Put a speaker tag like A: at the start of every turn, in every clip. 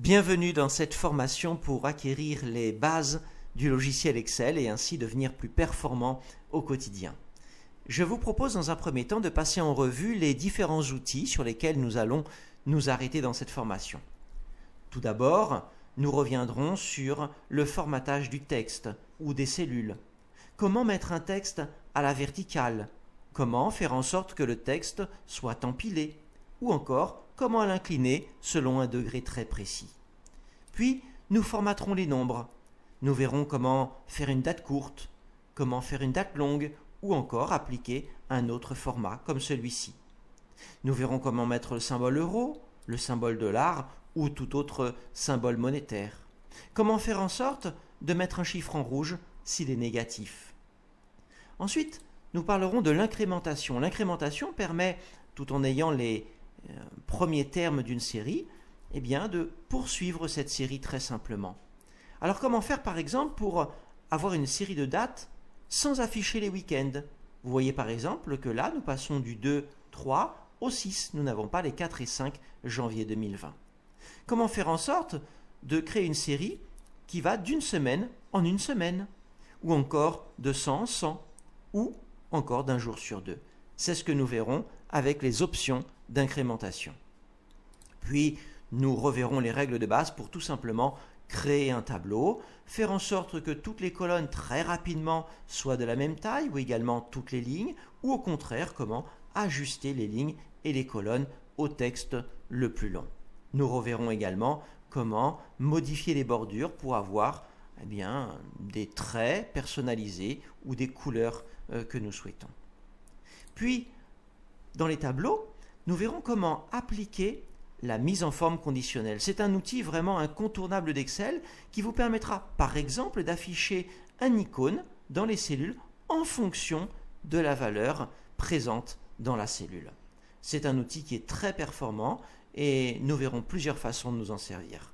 A: Bienvenue dans cette formation pour acquérir les bases du logiciel Excel et ainsi devenir plus performant au quotidien. Je vous propose dans un premier temps de passer en revue les différents outils sur lesquels nous allons nous arrêter dans cette formation. Tout d'abord, nous reviendrons sur le formatage du texte ou des cellules. Comment mettre un texte à la verticale? Comment faire en sorte que le texte soit empilé? Ou encore, comment l'incliner selon un degré très précis. Puis, nous formaterons les nombres. Nous verrons comment faire une date courte, comment faire une date longue, ou encore appliquer un autre format comme celui-ci. Nous verrons comment mettre le symbole euro, le symbole dollar ou tout autre symbole monétaire. Comment faire en sorte de mettre un chiffre en rouge s'il est négatif. Ensuite, nous parlerons de l'incrémentation. L'incrémentation permet, tout en ayant les premiers termes d'une série, de poursuivre cette série très simplement. Alors comment faire par exemple pour avoir une série de dates sans afficher les week-ends? Vous voyez par exemple que là nous passons du 2, 3 au 6, nous n'avons pas les 4 et 5 janvier 2020. Comment faire en sorte de créer une série qui va d'une semaine en une semaine, ou encore de 100 en 100, ou encore d'un jour sur deux? C'est ce que nous verrons avec les options d'incrémentation. Puis, nous reverrons les règles de base pour tout simplement créer un tableau, faire en sorte que toutes les colonnes très rapidement soient de la même taille ou également toutes les lignes, ou au contraire, comment ajuster les lignes et les colonnes au texte le plus long. Nous reverrons également comment modifier les bordures pour avoir des traits personnalisés ou des couleurs que nous souhaitons. Puis, dans les tableaux, nous verrons comment appliquer la mise en forme conditionnelle. C'est un outil vraiment incontournable d'Excel qui vous permettra, par exemple, d'afficher un icône dans les cellules en fonction de la valeur présente dans la cellule. C'est un outil qui est très performant et nous verrons plusieurs façons de nous en servir.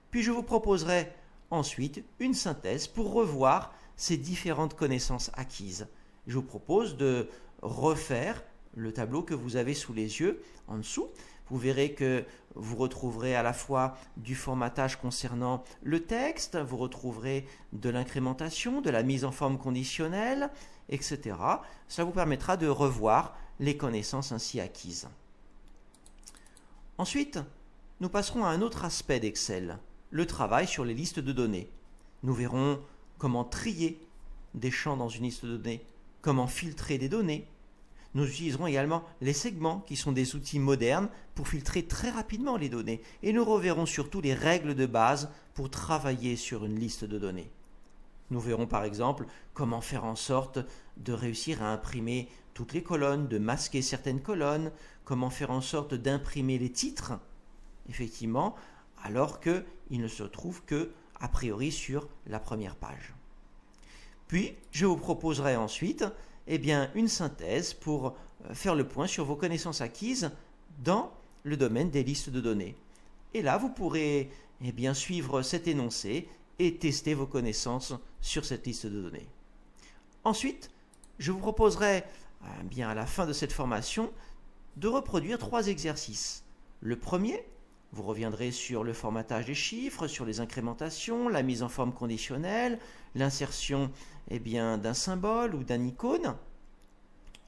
A: Puis je vous proposerai ensuite une synthèse pour revoir ces différentes connaissances acquises. Je vous propose de refaire le tableau que vous avez sous les yeux en dessous. Vous verrez que vous retrouverez à la fois du formatage concernant le texte, vous retrouverez de l'incrémentation, de la mise en forme conditionnelle, etc. Cela vous permettra de revoir les connaissances ainsi acquises. Ensuite, nous passerons à un autre aspect d'Excel, le travail sur les listes de données. Nous verrons comment trier des champs dans une liste de données, comment filtrer des données. Nous utiliserons également les segments qui sont des outils modernes pour filtrer très rapidement les données et nous reverrons surtout les règles de base pour travailler sur une liste de données. Nous verrons par exemple comment faire en sorte de réussir à imprimer toutes les colonnes, de masquer certaines colonnes, comment faire en sorte d'imprimer les titres, effectivement, alors qu'ils ne se trouvent que a priori sur la première page. Puis, je vous proposerai ensuite une synthèse pour faire le point sur vos connaissances acquises dans le domaine des listes de données. Et là, vous pourrez suivre cet énoncé et tester vos connaissances sur cette liste de données. Ensuite, je vous proposerai à la fin de cette formation de reproduire 3 exercices. Le premier, vous reviendrez sur le formatage des chiffres, sur les incrémentations, la mise en forme conditionnelle, l'insertion d'un symbole ou d'un icône.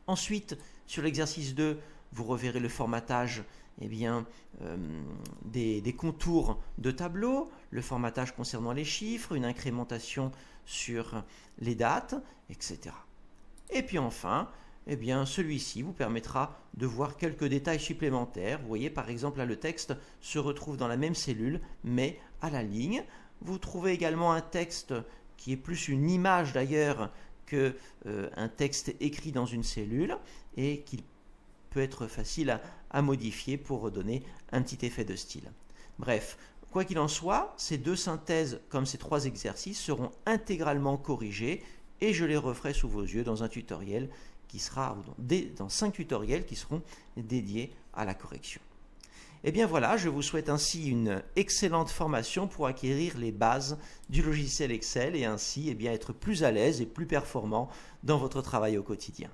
A: Ensuite, sur l'exercice 2, vous reverrez le formatage des contours de tableau, le formatage concernant les chiffres, une incrémentation sur les dates, etc. Et puis enfin, celui-ci vous permettra de voir quelques détails supplémentaires. Vous voyez par exemple là le texte se retrouve dans la même cellule mais à la ligne. Vous trouvez également un texte qui est plus une image d'ailleurs qu'un texte écrit dans une cellule et qui peut être facile à modifier pour redonner un petit effet de style. Bref, quoi qu'il en soit, ces 2 synthèses comme ces 3 exercices seront intégralement corrigés et je les referai sous vos yeux dans un tutoriel qui sera dans 5 tutoriels qui seront dédiés à la correction. Voilà, je vous souhaite ainsi une excellente formation pour acquérir les bases du logiciel Excel et ainsi être plus à l'aise et plus performant dans votre travail au quotidien.